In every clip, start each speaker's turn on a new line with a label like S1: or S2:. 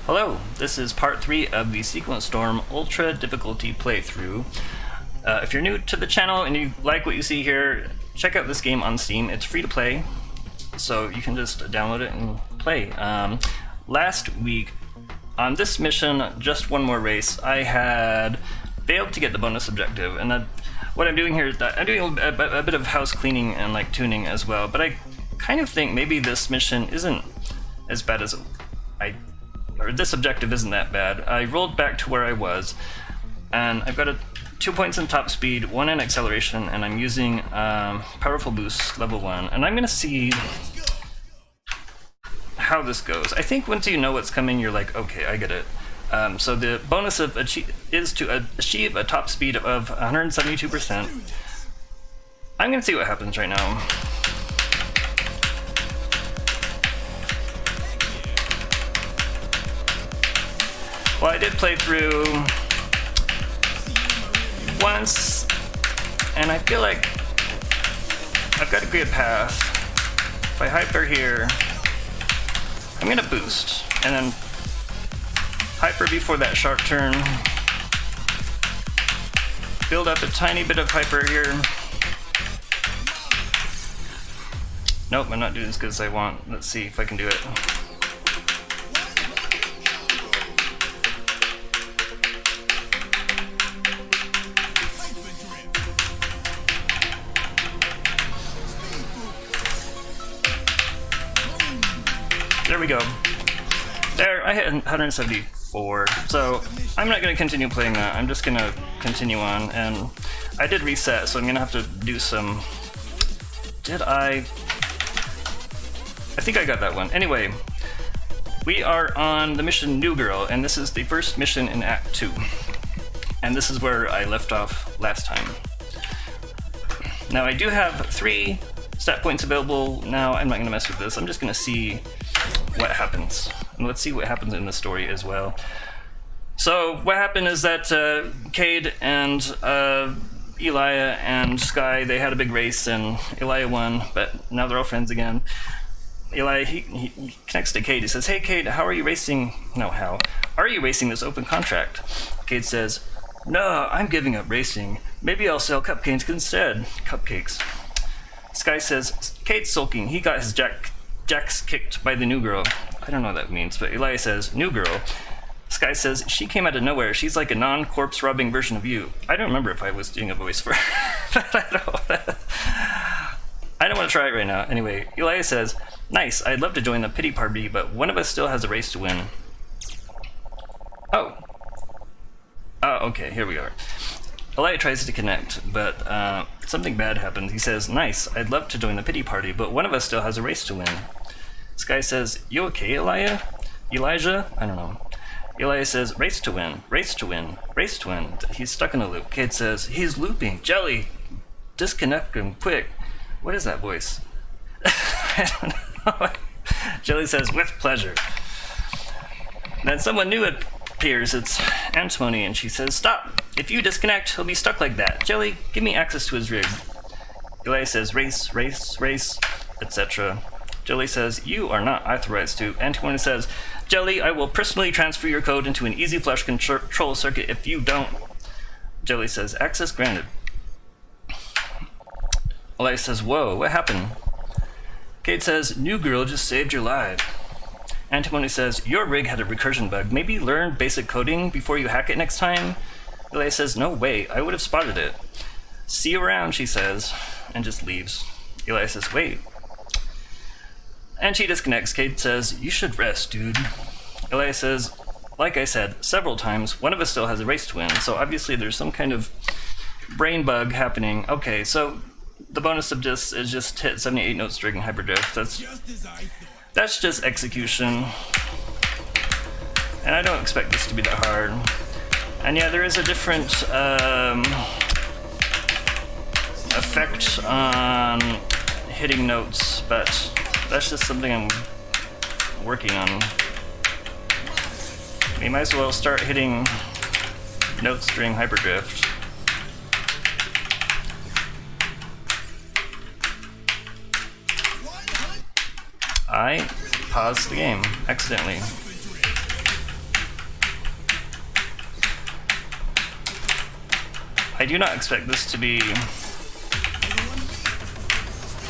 S1: Hello, this is part 3 of the Sequence Storm Ultra Difficulty playthrough. If you're new to the channel and you like what you see here, check out this game on Steam. It's free to play, so you can just download it and play. Last week, on this mission, just one more race, I had failed to get the bonus objective, and what I'm doing here is that I'm doing a bit of house cleaning and like tuning as well, but I kind of think maybe this mission isn't as bad as this objective isn't that bad. I rolled back to where I was, and I've got 2 points in top speed, 1 in acceleration, and I'm using powerful boost level 1, and I'm gonna see how this goes. I think once you know what's coming, you're like, okay, I get it. So the bonus is to achieve a top speed of 172%. I'm gonna see what happens right now. Well, I did play through once, and I feel like I've got a good path. If I hyper here, I'm gonna boost, and then hyper before that sharp turn. Build up a tiny bit of hyper here. Nope, I'm not doing as good as I want. Let's see if I can do it. There we go. There, I hit 174, so I'm not going to continue playing that. I'm just going to continue on, and I did reset, so I'm going to have to do some... I think I got that one. Anyway, we are on the mission New Girl, and this is the first mission in Act 2. And this is where I left off last time. Now, I do have 3 stat points available now. I'm not going to mess with this. I'm just going to see what happens. And let's see what happens in the story as well. So what happened is that Cade and Elia and Sky, they had a big race, and Elia won, but now they're all friends again. Elia, he connects to Cade. He says, "Hey Cade, how are you racing this open contract?" Cade says, "No, I'm giving up racing. Maybe I'll sell cupcakes instead." Cupcakes. Sky says, "Cade's sulking. He got his jacks kicked by the new girl." I don't know what that means, but Elia says, "New girl." Sky says, "She came out of nowhere. She's like a non-corpse robbing version of you." I don't remember if I was doing a voice for her. I don't want to try it right now. Anyway, Elia says, "Nice, I'd love to join the pity party, but one of us still has a race to win." Oh, okay, here we are. Elia tries to connect, but something bad happens. He says, "Nice, I'd love to join the pity party, but one of us still has a race to win." Sky says, "You okay, Elijah? I don't know." Elia says, "Race to win, race to win, race to win." He's stuck in a loop. Kid says, "He's looping. Jelly, disconnect him, quick." What is that voice? I don't know. Jelly says, "With pleasure." Then someone new appears. It's Antimony, and she says, "Stop. If you disconnect, he'll be stuck like that. Jelly, give me access to his rig." Elia says, "Race, race, race," etc. Jelly says, "You are not authorized to." Antimony says, "Jelly, I will personally transfer your code into an easy flash control circuit if you don't." Jelly says, "Access granted." Elia says, "Whoa, what happened?" Cade says, "New girl just saved your life." Antimony says, "Your rig had a recursion bug. Maybe learn basic coding before you hack it next time." Elia says, "No way, I would have spotted it." "See you around," she says, and just leaves. Elia says, "Wait." And she disconnects. Cade says, "You should rest, dude." Elia says, "Like I said several times, one of us still has a race to win, so obviously there's some kind of brain bug happening." Okay, so the bonus of this is just hit 78 notes during hyperdrift. That's just execution. And I don't expect this to be that hard. And yeah, there is a different effect on hitting notes, but that's just something I'm working on. We might as well start hitting notes during hyperdrift. I paused the game accidentally. I do not expect this to be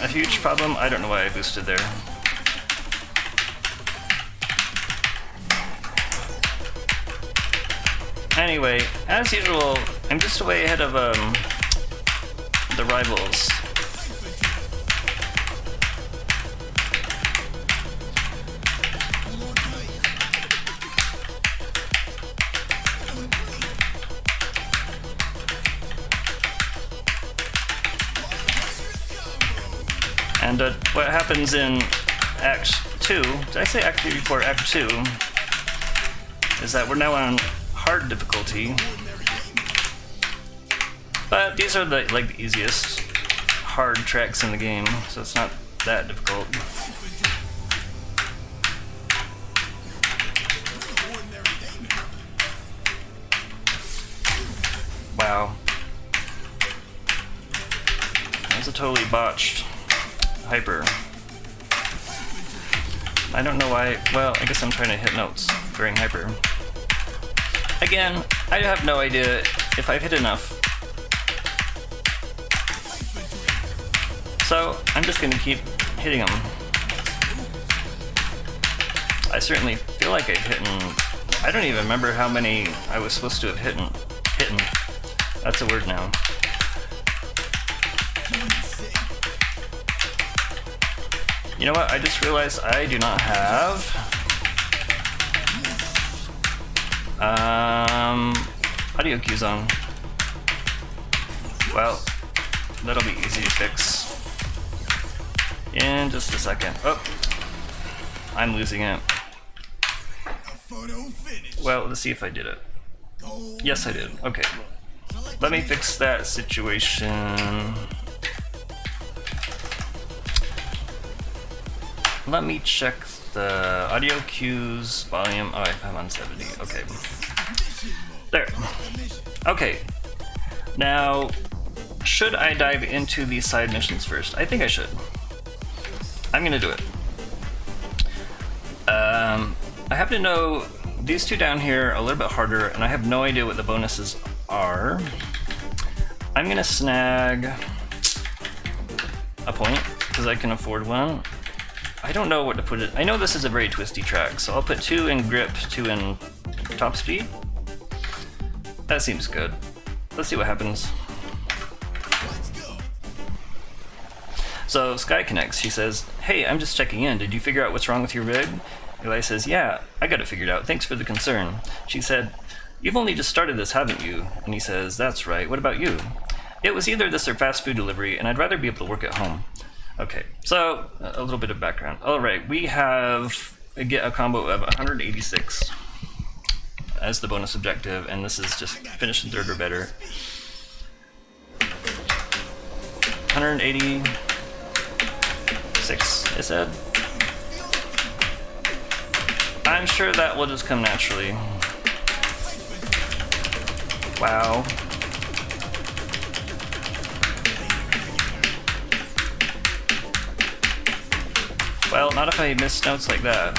S1: a huge problem. I don't know why I boosted there. Anyway, as usual, I'm just way ahead of the rivals. And what happens in Act 2, did I say Act 3 before Act 2, is that we're now on hard difficulty. But these are the easiest hard tracks in the game, so it's not that difficult. Wow. That was a totally botched hyper. I don't know why. Well, I guess I'm trying to hit notes during hyper. Again, I have no idea if I've hit enough. So I'm just gonna keep hitting them. I certainly feel like I've hit. I don't even remember how many I was supposed to have hit. That's a word now. You know what? I just realized I do not have audio cues on. Well, that'll be easy to fix in just a second. Oh, I'm losing it. Well, let's see if I did it. Yes, I did. Okay. Let me fix that situation. Let me check the audio cues volume. Oh, I'm on 70. Okay. There. Okay. Now, should I dive into these side missions first? I think I should. I'm gonna do it. I happen to know these two down here are a little bit harder, and I have no idea what the bonuses are. I'm gonna snag a point, because I can afford one. I don't know what to put it. I know this is a very twisty track, so I'll put 2 in grip, 2 in top speed. That seems good. Let's see what happens. So Sky connects. He says, "Hey, I'm just checking in. Did you figure out what's wrong with your rig?" Eli says, "Yeah, I got it figured out. Thanks for the concern." She said, "You've only just started this, haven't you?" And he says, "That's right. What about you?" "It was either this or fast food delivery, and I'd rather be able to work at home." Okay, so a little bit of background. All right, we get a combo of 186 as the bonus objective, and this is just finish in third or better. 186, I said. I'm sure that will just come naturally. Wow. Well, not if I miss notes like that.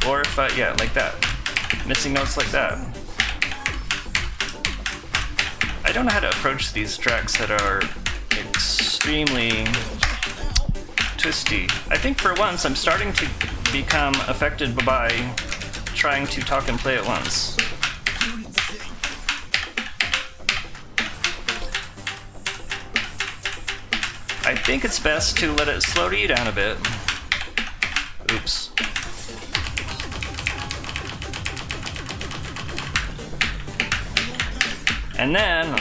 S1: Or if yeah, like that. Missing notes like that. I don't know how to approach these tracks that are extremely twisty. I think for once I'm starting to become affected by trying to talk and play at once. I think it's best to let it slow you down a bit. Oops. And then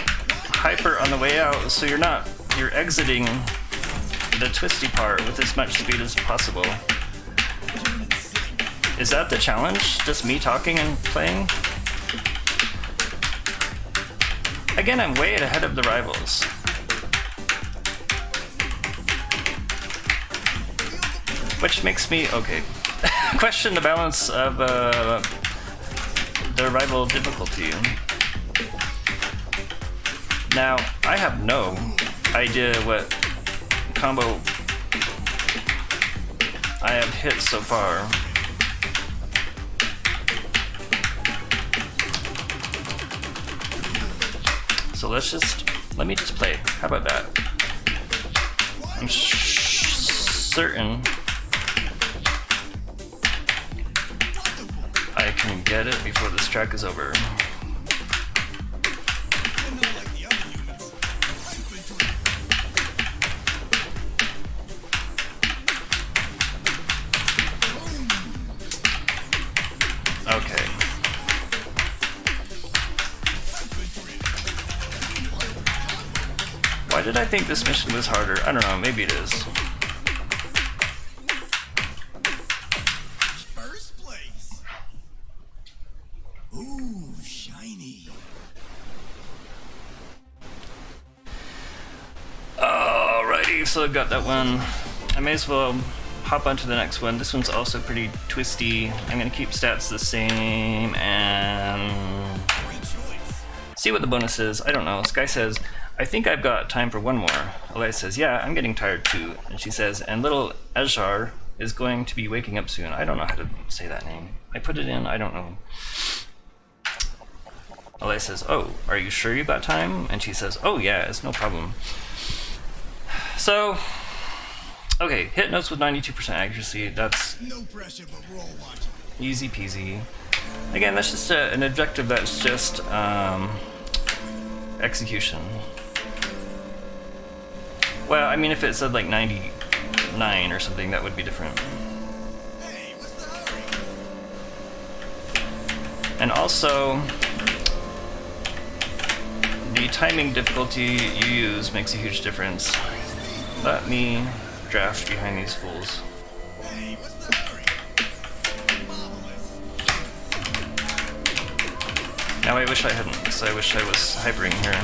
S1: hyper on the way out, so you're exiting the twisty part with as much speed as possible. Is that the challenge? Just me talking and playing? Again, I'm way ahead of the rivals. Which makes me, okay, question the balance of the rival difficulty. Now, I have no idea what combo I have hit so far. So let me just play. How about that? I'm certain I can get it before this track is over. Okay. Why did I think this mission was harder? I don't know, maybe it is.
S2: First place. Ooh, shiny.
S1: Alrighty, so I got that one. I may as well hop onto the next one. This one's also pretty twisty. I'm gonna keep stats the same and see what the bonus is. I don't know. Sky says, I think I've got time for one more. Elias says, yeah, I'm getting tired too. And she says, and little Azhar is going to be waking up soon. I don't know how to say that name. I put it in, I don't know. Elias says, oh, are you sure you got time? And she says, oh yeah, it's no problem. So, okay, hit notes with 92% accuracy. That's
S2: no pressure, but we're all watching.
S1: Easy peasy. Again, that's just an objective that's just execution. Well, I mean, if it said like 99 or something, that would be different.
S2: Hey, what's the hurry?
S1: And also, the timing difficulty you use makes a huge difference. Let me draft behind these fools.
S2: Hey, what's the hurry? Marvelous.
S1: Now I wish I hadn't, because I wish I was hypering here.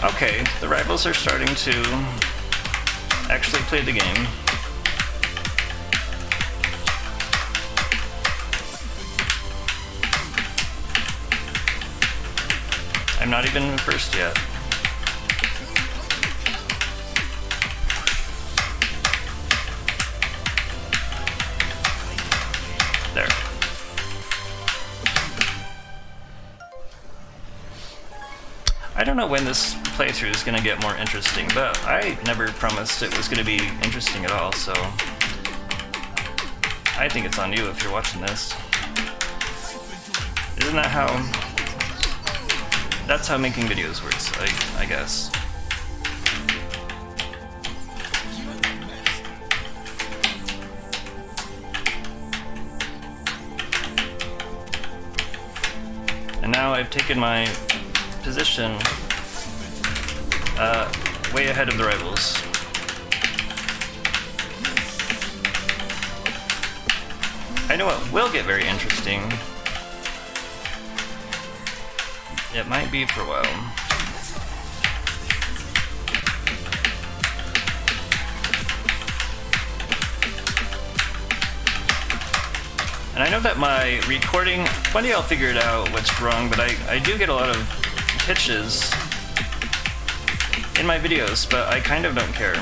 S1: Okay, the rivals are starting to actually play the game. I'm not even first yet. There. I don't know when this playthrough is going to get more interesting, but I never promised it was going to be interesting at all, so I think it's on you if you're watching this. Isn't that how... That's how making videos works, I guess. And now I've taken my position way ahead of the rivals. I know it will get very interesting. It might be for a while. And I know that my recording, one day I'll figure it out what's wrong, but I do get a lot of pitches in my videos, but I kind of don't care.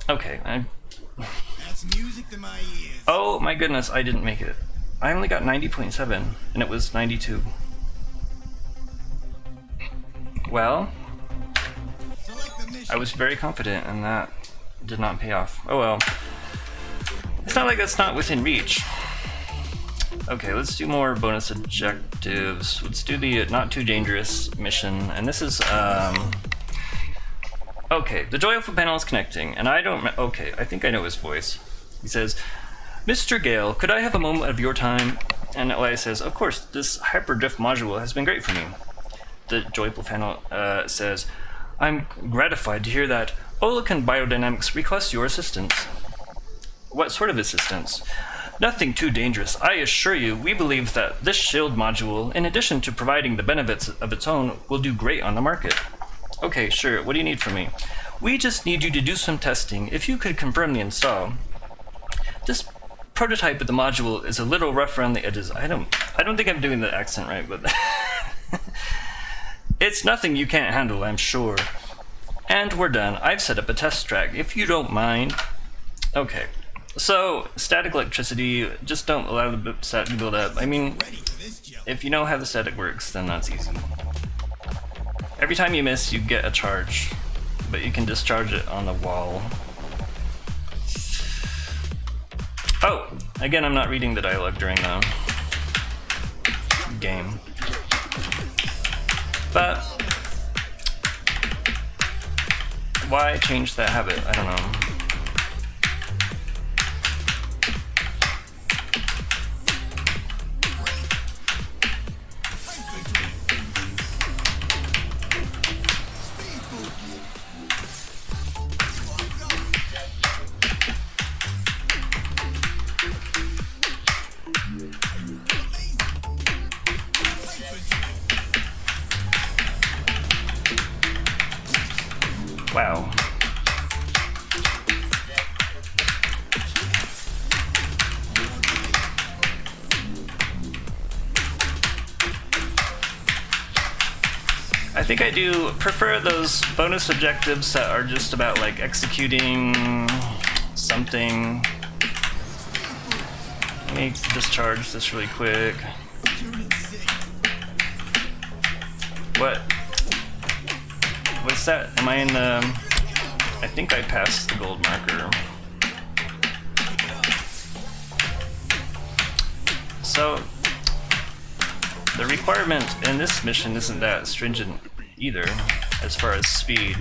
S1: Okay,
S2: That's music to my ears.
S1: Oh my goodness, I didn't make it. I only got 90.7, and it was 92. Well, I was very confident, and that did not pay off. Oh well. It's not like that's not within reach. Okay, let's do more bonus objectives. Let's do the not too dangerous mission, and this is, okay, the joyful panel is connecting, and okay, I think I know his voice. He says, Mr. Gale, could I have a moment of your time? And Elias says, of course, this hyperdrift module has been great for me. The joyful panel says, I'm gratified to hear that Olokun Biodynamics requests your assistance. What sort of assistance? Nothing too dangerous. I assure you, we believe that this shield module, in addition to providing the benefits of its own, will do great on the market. Okay, sure. What do you need from me? We just need you to do some testing. If you could confirm the install. This prototype of the module is a little rough around the edges. I don't think I'm doing the accent right, but it's nothing you can't handle, I'm sure. And we're done. I've set up a test track, if you don't mind. Okay. So, static electricity, just don't allow the stat to build up. I mean,
S2: Ready for this job.
S1: if you know how the static works, then that's easy. Every time you miss, you get a charge, but you can discharge it on the wall. Oh! Again, I'm not reading the dialogue during the game. But why change that habit? I don't know. Wow. I think I do prefer those bonus objectives that are just about like executing something. Let me discharge this really quick. What? What's that? Am I in the... I think I passed the gold marker. So, the requirement in this mission isn't that stringent either, as far as speed.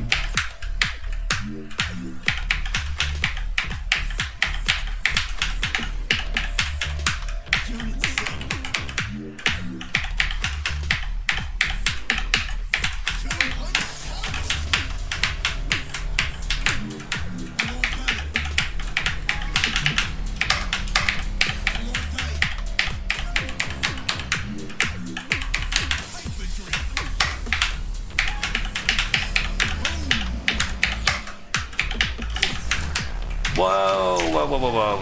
S1: Whoa, whoa, whoa, whoa, whoa.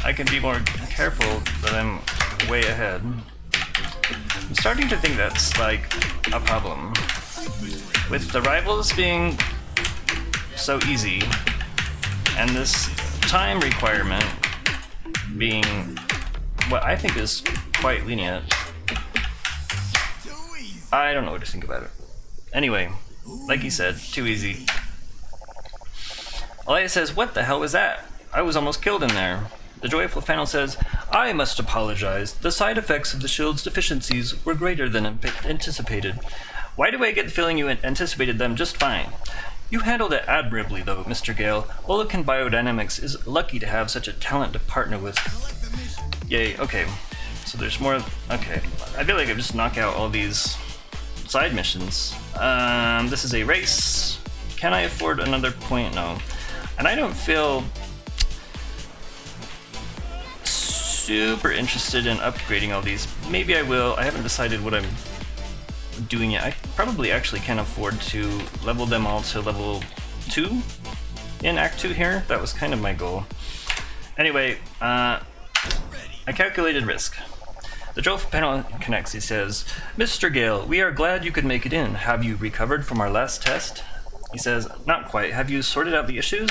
S1: I can be more careful, but I'm way ahead. I'm starting to think that's like a problem. With the rivals being so easy, and this time requirement being what I think is quite lenient, I don't know what to think about it. Anyway. Like he said, too easy. Elia says, "What the hell was that? I was almost killed in there." The joyful Fennel says, "I must apologize. The side effects of the shield's deficiencies were greater than anticipated. Why do I get the feeling you anticipated them just fine? You handled it admirably, though, Mr. Gale. Olokun Biodynamics is lucky to have such a talent to partner with." Yay, okay. So there's more... Okay. I feel like I just knock out all these side missions. This is a race. Can I afford another point? No. And I don't feel super interested in upgrading all these. Maybe I will. I haven't decided what I'm doing yet. I probably actually can afford to level them all to level 2 in Act 2 here. That was kind of my goal. Anyway, I calculated risk. The joyful panel connects. He says, "Mr. Gale, we are glad you could make it in. Have you recovered from our last test?" He says, "Not quite. Have you sorted out the issues?"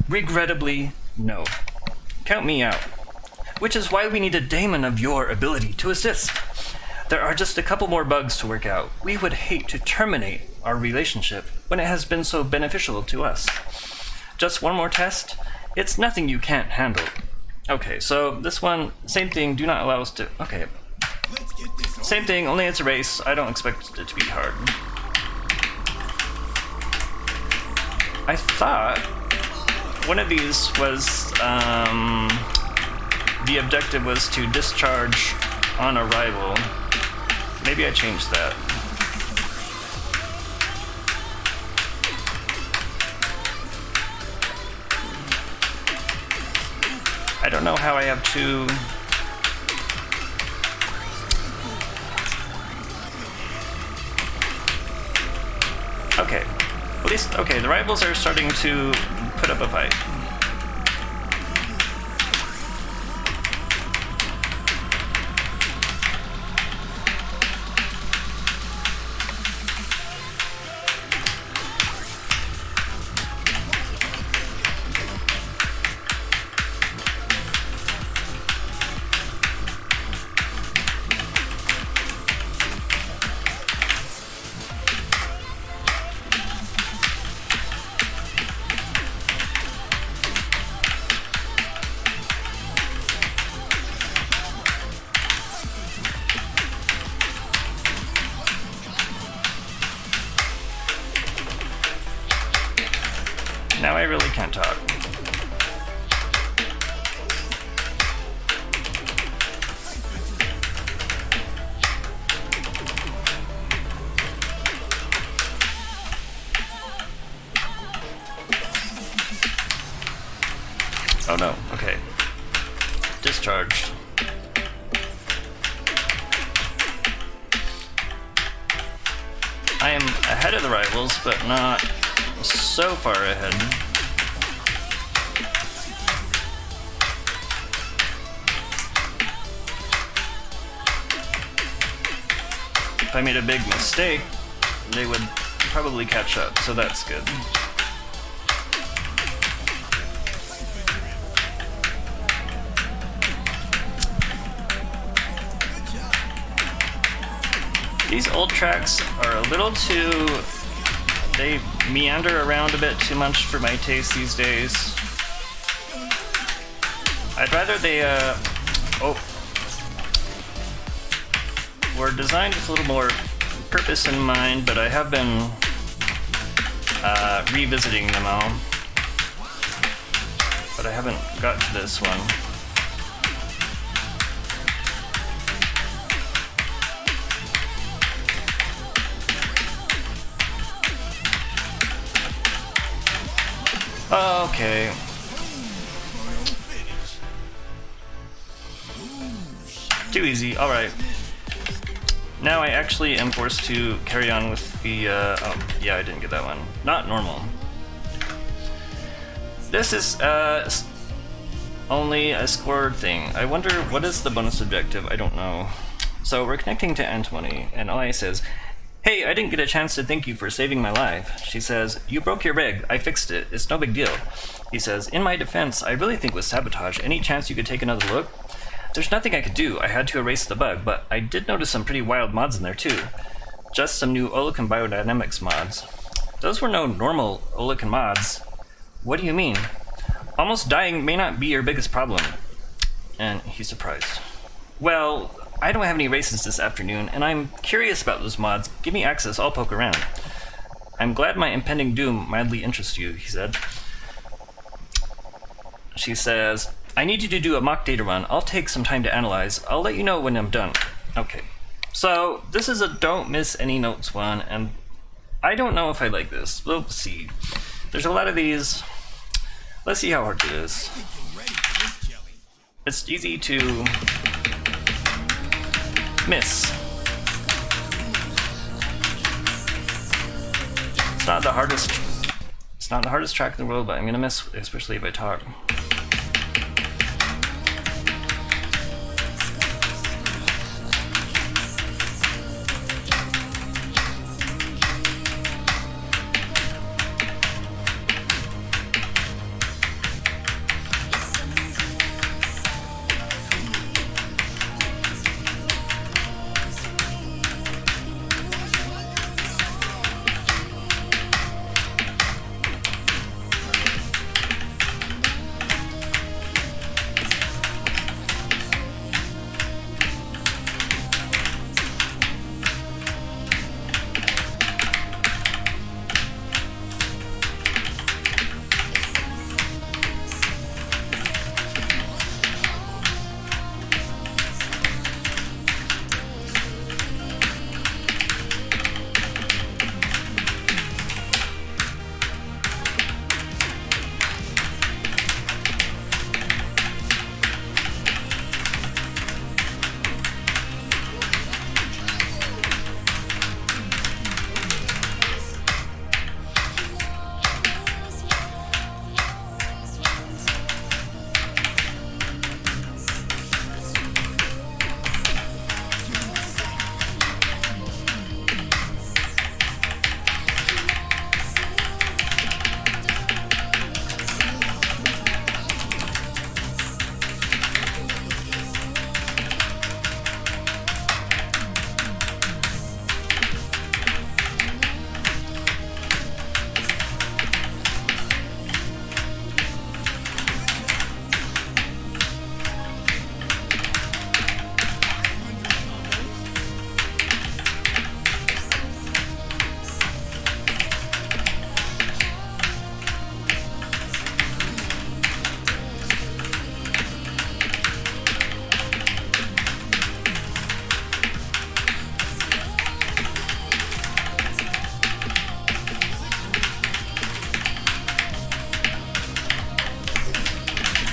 S1: "Regrettably, no. Count me out. Which is why we need a daemon of your ability to assist. There are just a couple more bugs to work out. We would hate to terminate our relationship when it has been so beneficial to us. Just one more test? It's nothing you can't handle." Okay, so this one, same thing, do not allow us to... Okay. Same thing, only it's a race. I don't expect it to be hard. I thought one of these was, the objective was to discharge on arrival. Maybe I changed that. I don't know how I have two... least, okay, the rivals are starting to put up a fight. Now I really can't talk. Oh no, okay. Discharged. I am ahead of the rivals, but not so far ahead. If I made a big mistake, they would probably catch up, so that's good. These old tracks are a little too... they meander around a bit too much for my taste these days. I'd rather they, were designed with a little more purpose in mind, but I have been revisiting them all. But I haven't got to this one. Okay. Too easy, alright. Now I actually am forced to carry on with the, oh, yeah, I didn't get that one. Not normal. This is, only a scored thing. I wonder, what is the bonus objective? I don't know. So we're connecting to Antimony, and Olay says, "Hey, I didn't get a chance to thank you for saving my life." She says, "You broke your rig. I fixed it. It's no big deal." He says, "In my defense, I really think it was sabotage. Any chance you could take another look?" "There's nothing I could do. I had to erase the bug, but I did notice some pretty wild mods in there too. Just some new Olokun biodynamics mods." "Those were no normal Olokun mods." "What do you mean?" "Almost dying may not be your biggest problem." And he's surprised. "Well, I don't have any races this afternoon, and I'm curious about those mods. Give me access, I'll poke around." "I'm glad my impending doom mildly interests you," he said. She says, "I need you to do a mock data run. I'll take some time to analyze. I'll let you know when I'm done." Okay. So, this is a don't miss any notes one, and I don't know if I like this. We'll see. There's a lot of these. Let's see how hard it is. It's easy to miss. It's not the hardest track in the world, but I'm gonna miss, especially if I talk.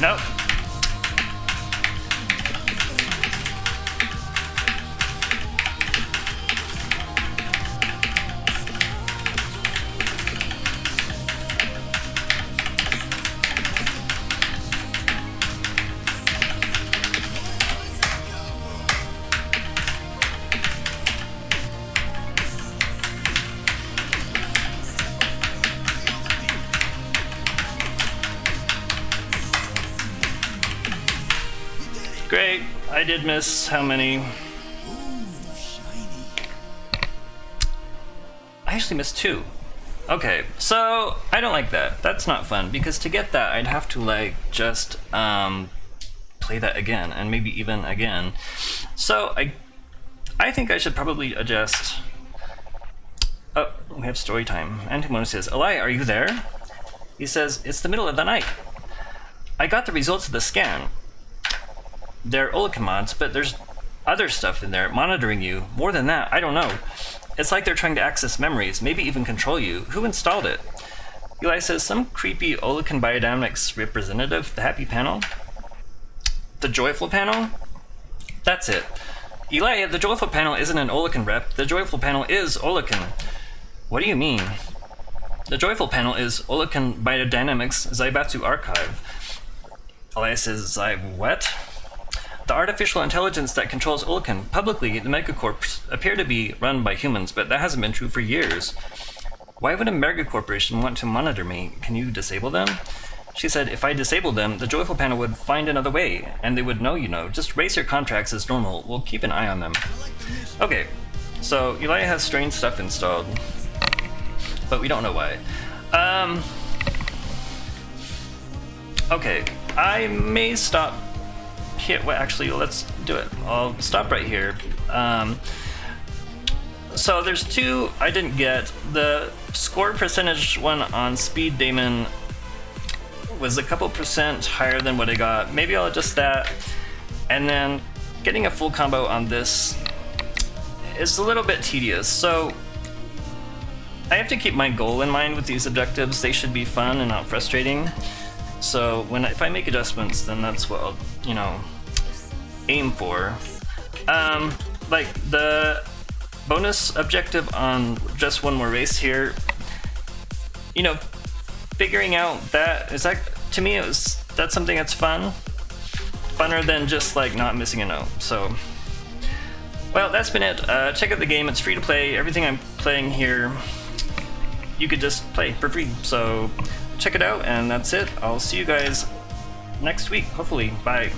S1: Nope. Great. I did miss how many? I actually missed 2. Okay, so I don't like that. That's not fun, because to get that I'd have to like just play that again and maybe even again. So I think I should probably adjust. Oh, we have story time. Antimono says, Eli, are you there? He says, it's the middle of the night. I got the results of the scan. They're Olokun mods, but there's other stuff in there monitoring you. More than that, I don't know. It's like they're trying to access memories, maybe even control you. Who installed it? Eli says, some creepy Olokun biodynamics representative, the happy panel? The joyful panel? That's it. Eli, the joyful panel isn't an Olokun rep. The joyful panel is Olokun. What do you mean? The joyful panel is Olokun biodynamics Zaibatsu archive. Eli says, what? The artificial intelligence that controls Olokun. Publicly, the megacorps appear to be run by humans, but that hasn't been true for years. Why would a megacorporation want to monitor me? Can you disable them? She said, if I disabled them, the joyful panel would find another way, and they would know, you know. Just raise your contracts as normal. We'll keep an eye on them. Okay, so Eli has strange stuff installed, but we don't know why. Okay, I may stop here. Well, actually, let's do it. I'll stop right here. So there's 2 I didn't get. The score percentage one on Speed Damon was a couple percent higher than what I got. Maybe I'll adjust that. And then getting a full combo on this is a little bit tedious. So I have to keep my goal in mind with these objectives. They should be fun and not frustrating. So if I make adjustments, then that's what I'll, you know, aim for. Like the bonus objective on just one more race here, you know, figuring out that is like, to me, that's something that's funner than just like not missing a note. So, well, that's been it. Check out the game. It's free to play. Everything I'm playing here, you could just play for free. So check it out, and that's it. I'll see you guys next week, hopefully. Bye.